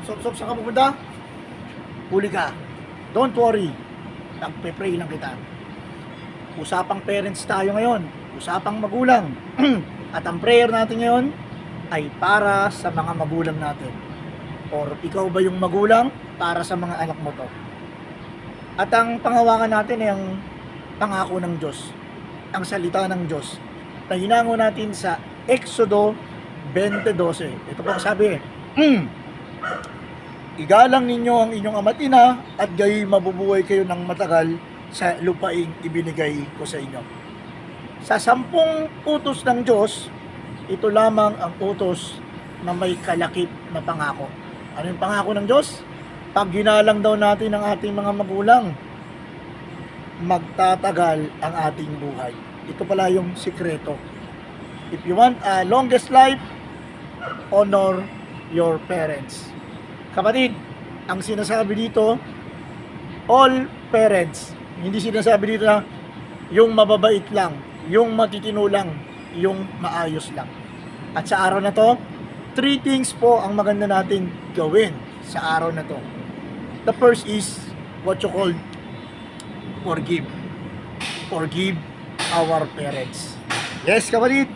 Sop, saan ka pupunta? Huli ka. Don't worry. Nagpe-pray lang kita. Usapang parents tayo ngayon. Usapang magulang. At ang prayer natin ngayon ay para sa mga magulang natin. Or ikaw ba yung magulang para sa mga anak mo to? At ang panghawakan natin ay ang pangako ng Diyos. Ang salita ng Diyos. Na hinango natin sa Exodo 20:12. Ito po ang sabi. Igalang ninyo ang inyong ama't ina at gayoy mabubuhay kayo ng matagal sa lupaing ibinigay ko sa inyo. Sa 10 utos ng Diyos, ito lamang ang utos na may kalakip na pangako. Ano yung pangako ng Diyos? Pag ginalang daw natin ang ating mga magulang, magtatagal ang ating buhay. Ito pala yung sikreto. If you want a longest life, honor your parents. Kapatid, ang sinasabi dito, all parents. Hindi sinasabi dito na yung mababait lang, yung matitino lang, yung maayos lang. At sa araw na to, 3 things po ang maganda natin gawin sa araw na to. The first is what you call forgive. Forgive our parents. Yes, kapatid,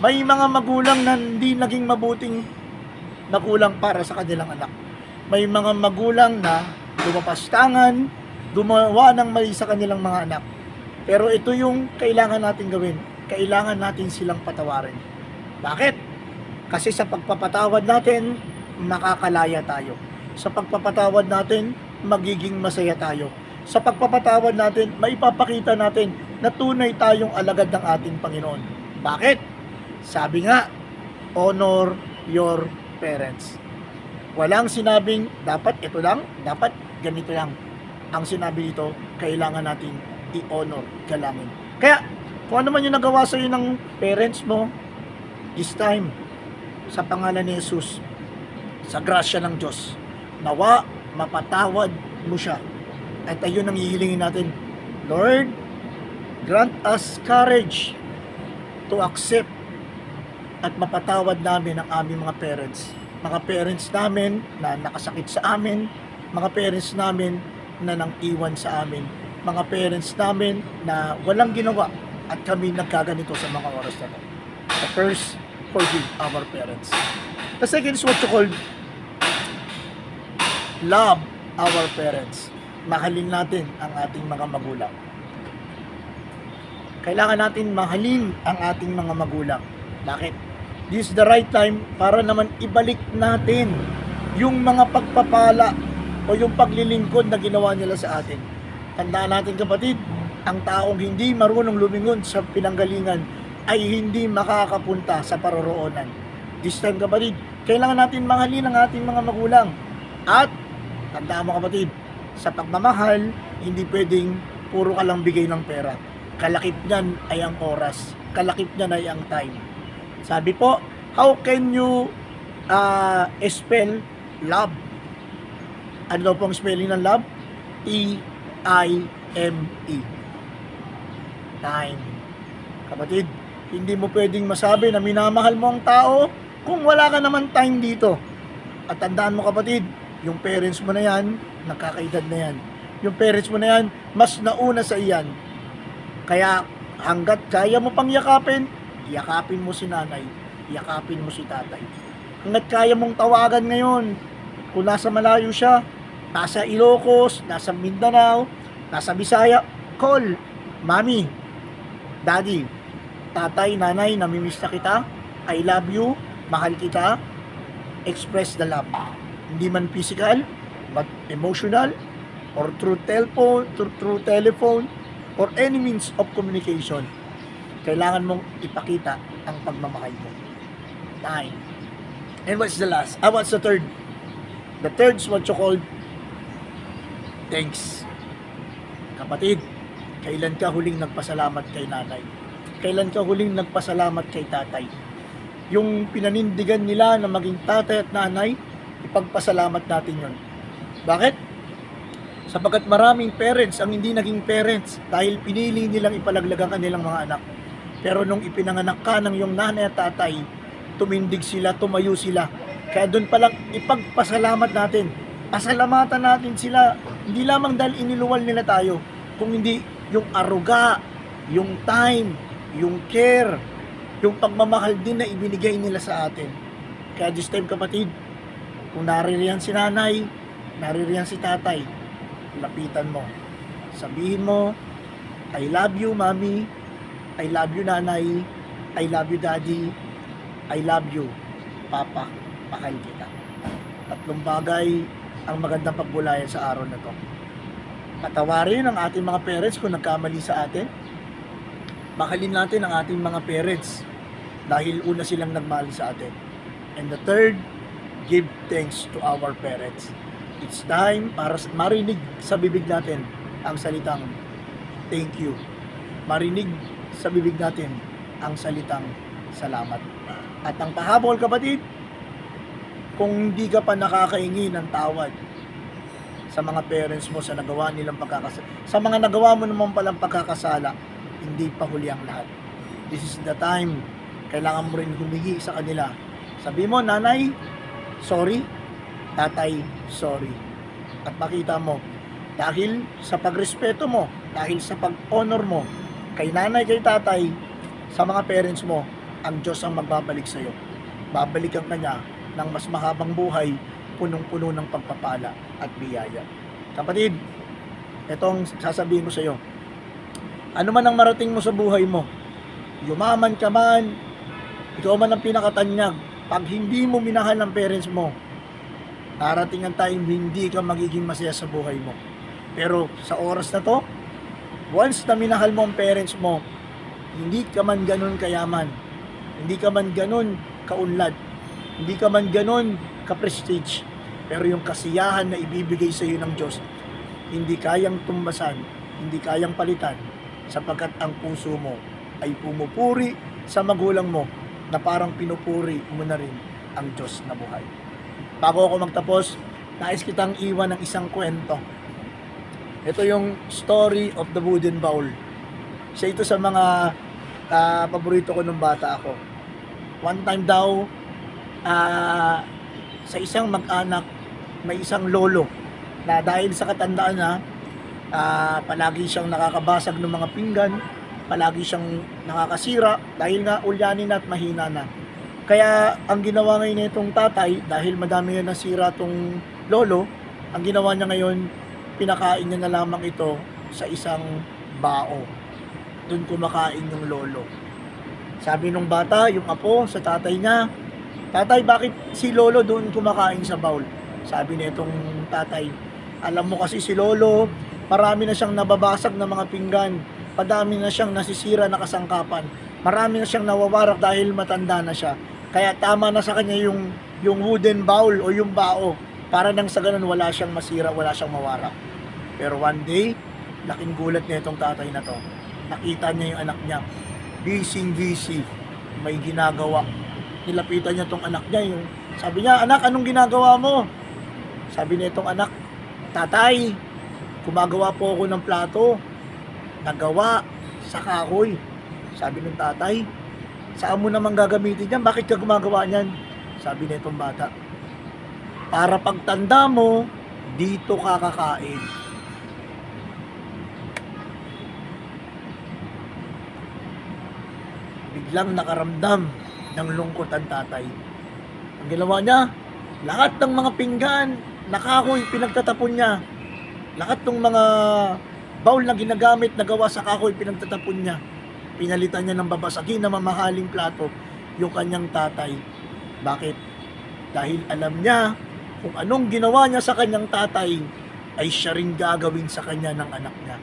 may mga magulang na hindi naging mabuting magulang para sa kanilang anak. May mga magulang na lumapastangan, gumawa ng mali sa kanilang mga anak. Pero ito yung kailangan natin gawin. Kailangan natin silang patawarin. Bakit? Kasi sa pagpapatawad natin, makakalaya tayo. Sa pagpapatawad natin, magiging masaya tayo. Sa pagpapatawad natin, maipapakita natin na tunay tayong alagad ng ating Panginoon. Bakit? Sabi nga, honor your parents. Walang sinabing dapat ito lang, dapat ganito lang. Ang sinabi dito, kailangan natin i-honor, galangin. Kaya, kung ano man yung nagawa sa iyo ng parents mo, this time, sa pangalan ni Jesus, sa grasya ng Diyos, nawa, mapatawad mo siya. At ayun ang hihilingin natin, Lord, grant us courage to accept at mapatawad namin ang aming mga parents. Mga parents namin na nakasakit sa amin, mga parents namin na nang iwan sa amin, mga parents namin na walang ginawa at kami nagkaganito sa mga oras na ito. The first, forgive our parents. The second is what you call love our parents. Mahalin natin ang ating mga magulang. Kailangan natin mahalin ang ating mga magulang. Bakit? This is the right time para naman ibalik natin yung mga pagpapala o yung paglilingkod na ginawa nila sa atin. Tandaan natin kapatid, ang taong hindi marunong lumingon sa pinanggalingan ay hindi makakapunta sa paroroonan. This time kapatid, kailangan natin mahalin ang ating mga magulang. At tandaan mo kapatid, sa pagmamahal, hindi pwedeng puro ka lang bigay ng pera. Kalakip niyan ay ang oras. Kalakip niyan ay ang time. Sabi po, how can you spell love? Ano daw pong spelling ng love? E-I-M-E. Time. Kapatid, hindi mo pwedeng masabi na minamahal mo ang tao kung wala ka naman time dito. At tandaan mo kapatid, yung parents mo na yan, nakakaedad na yan. Yung parents mo na yan, mas nauna sa iyan. Kaya hanggat kaya mo pang yakapin, yakapin mo si nanay, yakapin mo si tatay. Hanggat kaya mong tawagan ngayon, kung nasa malayo siya, nasa Ilocos, nasa Mindanao, nasa Bisaya, call, mami, daddy, tatay, nanay, namimiss na kita, I love you, mahal kita, express the love. Hindi man physical, but emotional, or through telephone, or any means of communication. Kailangan mong ipakita ang pagmamahal mo. 9. And what's the last? What's the third? The third is what you call thanks. Kapatid, kailan ka huling nagpasalamat kay nanay? Kailan ka huling nagpasalamat kay tatay? Yung pinanindigan nila na maging tatay at nanay, ipagpasalamat natin yun. Bakit? Sapagkat maraming parents ang hindi naging parents dahil pinili nilang ipalaglag ang kanilang mga anak. Pero nung ipinanganak ka ng iyong nanay at tatay, tumindig sila, tumayo sila Kaya doon pa lang ipagpasalamat natin. Pasalamatan natin sila, hindi lamang dahil iniluwal nila tayo, kung hindi yung aruga, yung time, yung care, yung pagmamahal din na ibinigay nila sa atin. Kaya this time kapatid, kung naririyan si nanay, naririyan si tatay, lapitan mo. Sabihin mo, I love you mommy, I love you nanay, I love you daddy, I love you papa, pakal kita. Tatlong bagay ang magandang pagbulayan sa araw na to. Patawarin ang ating mga parents kung nagkamali sa atin. Mahalin natin ang ating mga parents dahil una silang nagmahal sa atin. And the third, give thanks to our parents. It's time para marinig sa bibig natin ang salitang thank you. Marinig sa bibig natin ang salitang salamat. At ang pahabol kapatid, kung hindi ka pa nakakahingi ng tawad sa mga parents mo sa nagawa nilang pagkakasala, sa mga nagawa mo naman palang pagkakasala, hindi pa huli ang lahat. This is the time, kailangan mo rin humingi sa kanila. Sabi mo, nanay, sorry, tatay, sorry. At makita mo, dahil sa pagrespeto mo, dahil sa pag-honor mo, kay nanay, kay tatay, sa mga parents mo, ang Diyos ang magbabalik sa iyo. Babalikan ka niya ng mas mahabang buhay, punong-puno ng pagpapala at biyaya. Kapatid, itong sasabihin ko sa iyo, ano man ang marating mo sa buhay mo, yumaman ka man, ikaw man ang pinakatanyag, pag hindi mo minahal ang parents mo, darating ang time hindi ka magiging masaya sa buhay mo. Pero sa oras na to, once na minahal mo ang parents mo, hindi ka man ganun kayaman, hindi ka man ganun kaunlad, hindi ka man ganun ka-prestige, pero yung kasiyahan na ibibigay sa iyo ng Diyos, hindi kayang tumbasan, hindi kayang palitan, sapagkat ang puso mo ay pumupuri sa magulang mo na parang pinupuri mo na rin ang Diyos na buhay. Bago ako magtapos, nais kitang iwan ng isang kwento. Ito yung story of the wooden bowl. Siya ito sa mga paborito ko nung bata ako. One time daw, sa isang mag-anak, may isang lolo na dahil sa katandaan na palagi siyang nakakabasag ng mga pinggan, palagi siyang nakakasira dahil nga ulyanin at mahina na. Kaya ang ginawa ngayon nitong tatay, dahil madami na nasira tong lolo, ang ginawa niya ngayon, pinakain niya na lamang ito sa isang bao. Doon kumakain yung lolo. Sabi nung bata, yung apo sa tatay niya, tatay, bakit si lolo doon kumakain sa bowl? Sabi nitong tatay, alam mo kasi si lolo, marami na siyang nababasag na mga pinggan, padami na siyang nasisira na kasangkapan, marami na siyang nawawarak dahil matanda na siya. Kaya tama na sa kanya yung wooden bowl o yung bao, para nang sa ganun wala siyang masira, wala siyang mawarak. Pero one day, laking gulat nitong tatay na to. Nakita niya yung anak niya, busy, may ginagawa. Nilapitan niya tong anak niya, yung sabi niya, anak, anong ginagawa mo? Sabi nitong anak, tatay, gumagawa po ako ng plato, nagawa sa kahoy. Sabi ng tatay, saan mo naman gagamitin yan? Bakit ka gumagawa niyan? Sabi nitong bata, para pagtanda mo, dito ka kakain. Biglang nakaramdam ng lungkot ang tatay. Ang ginawa niya, lahat ng mga pinggan, nakahoy, pinagtatapon niya. Lahat ng mga bowl na ginagamit na gawa sa kahoy, pinagtatapon niya. Pinalitan niya ng babasagin na mamahaling plato yung kanyang tatay. Bakit? Dahil alam niya kung anong ginawa niya sa kanyang tatay ay siya rin gagawin sa kanya ng anak niya.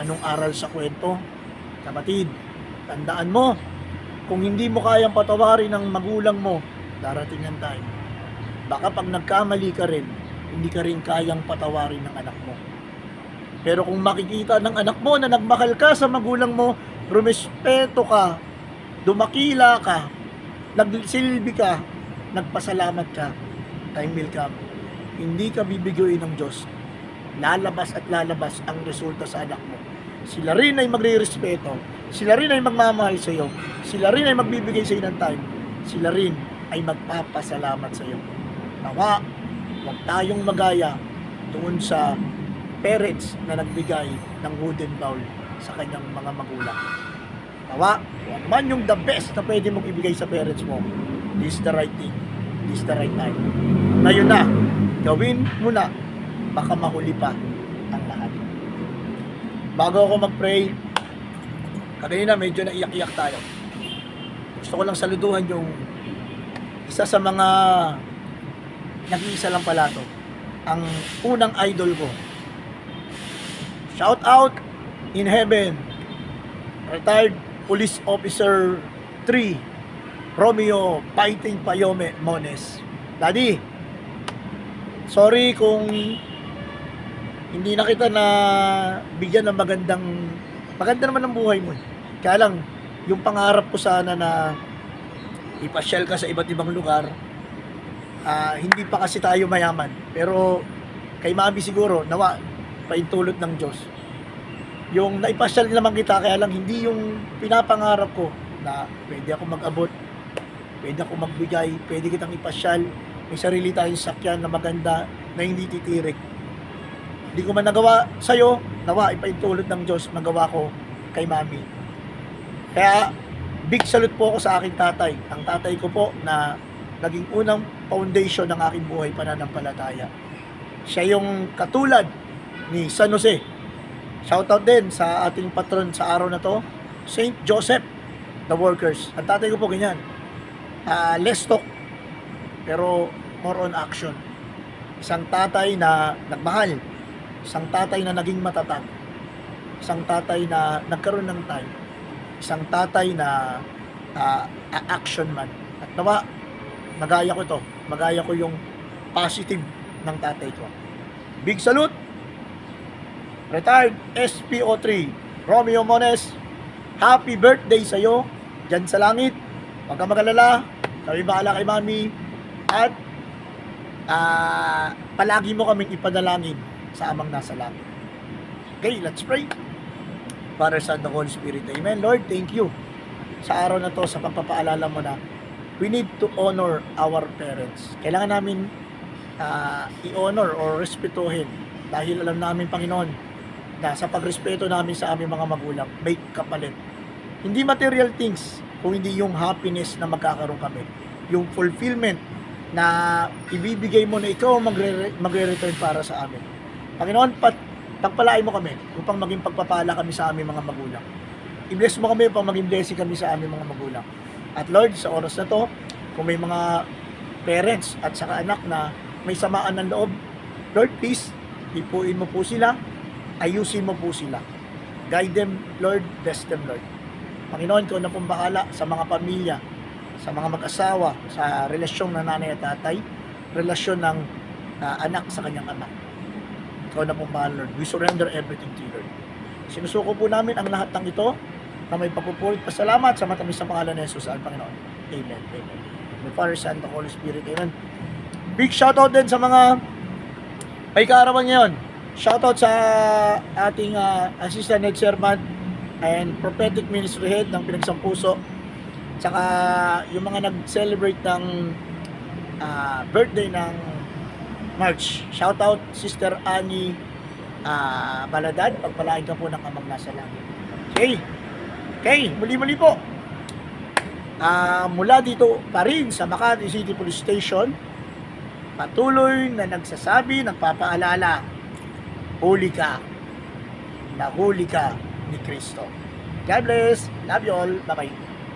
Anong aral sa kwento? Kapatid, tandaan mo, kung hindi mo kayang patawarin ng magulang mo, darating ang time. Baka pag nagkamali ka rin, hindi ka rin kayang patawarin ng anak mo. Pero kung makikita ng anak mo na nagmahal ka sa magulang mo, rumespeto ka, dumakila ka, nagsilbi ka, nagpasalamat ka, time will come. Hindi ka bibiguin ng Diyos. Lalabas at lalabas ang resulta sa anak mo. Sila rin ay magre-respeto. Sila rin ay magmamahal sa iyo. Sila rin ay magbibigay sa iyo ng time. Sila rin ay magpapasalamat sa iyo. Nawa, huwag tayong magaya doon sa parents na nagbigay ng wooden bowl sa kanyang mga magulang. Nawa, kung ano man yung the best na pwede mong ibigay sa parents mo, this is the right thing, this is the right time. Ngayon na, gawin mo na, baka mahuli pa ang lahat. Bago ako mag-pray, kanina medyo naiyak-iyak tayo. Gusto ko lang saluduhan yung isa sa mga nag-iisa lang pala to, ang unang idol ko. Shout out in heaven, retired Police Officer 3, Romeo Fighting Payome Mones. Daddy, sorry kung hindi na kita na bigyan ng maganda naman ang buhay mo. Kaya lang, yung pangarap ko sana na ipasyal ka sa iba't ibang lugar, hindi pa kasi tayo mayaman. Pero kay Mami siguro, nawa, paintulot ng Diyos. Yung naipasyal naman kita, kaya lang hindi yung pinapangarap ko na pwede ako mag-abot, pwede ako magbigay, pwede kitang ipasyal, may sarili tayong sakyan na maganda na hindi titirik. Hindi ko man nagawa sa'yo, nawa, ipaintulot ng Diyos, nagawa ko kay Mami. Kaya, big salute po ako sa aking tatay. Ang tatay ko po na naging unang foundation ng aking buhay pananampalataya. Siya yung katulad ni San Jose. Shoutout din sa ating patron sa araw na to, Saint Joseph, the workers. Ang tatay ko po ganyan. Less talk, pero more on action. Isang tatay na nagmahal. Isang tatay na naging matatag. Isang tatay na nagkaroon ng time. Isang tatay na action man. At nawa, magaya ko ito. Magaya ko yung positive ng tatay ko. Big salute! Retired SPO3, Romeo Mones. Happy birthday sa'yo. Diyan sa langit. Huwag ka mag-alala. Kami bahala kay Mami. At palagi mo kaming ipanalangin sa Amang nasa langit. Okay, let's pray. Father, Son, the Holy Spirit. Amen. Lord, thank you sa araw na to, sa pagpapaalala mo na we need to honor our parents. Kailangan namin i-honor or respetuhin dahil alam namin, Panginoon, na sa pagrespeto namin sa aming mga magulang, may kapalit. Hindi material things, kung hindi yung happiness na magkakaroon kami. Yung fulfillment na ibibigay mo na ikaw magre-return para sa amin. Panginoon, pagpalain mo kami upang maging pagpapala kami sa aming mga magulang. I-bless mo kami upang maging blessing kami sa aming mga magulang. At Lord, sa oras na to, kung may mga parents at saka anak na may samaan ng loob, Lord, please, ipuin mo po sila, ayusin mo po sila. Guide them, Lord, bless them, Lord. Panginoon, ikaw na pong bahala sa mga pamilya, sa mga mag-asawa, sa relasyon ng nanay at tatay, relasyon ng anak sa kanyang anak. Ikaw na pong bahala, Lord. We surrender everything to you, Lord. Sinusuko po namin ang lahat ng ito na may pagpupulit pasalamat sa matamis na pangalan ni Jesus, ang Panginoon. Amen. Amen. The Father, Son, the Holy Spirit. Amen. Big shoutout din sa mga may kaarawan ngayon. Shoutout sa ating Assistant Head Servant and Prophetic Ministry Head ng Pinagsampuso. Tsaka yung mga nag-celebrate ng birthday ng March. Shoutout Sister Annie Baladad. Pagpalain ka po ng Amang nasa langit. Okay, muli-muli po. Mula dito pa rin sa Makati City Police Station, patuloy na nagsasabi, nagpapaalala, huli ka, nahuli ka ni Kristo. God bless. Love you all. Bye-bye.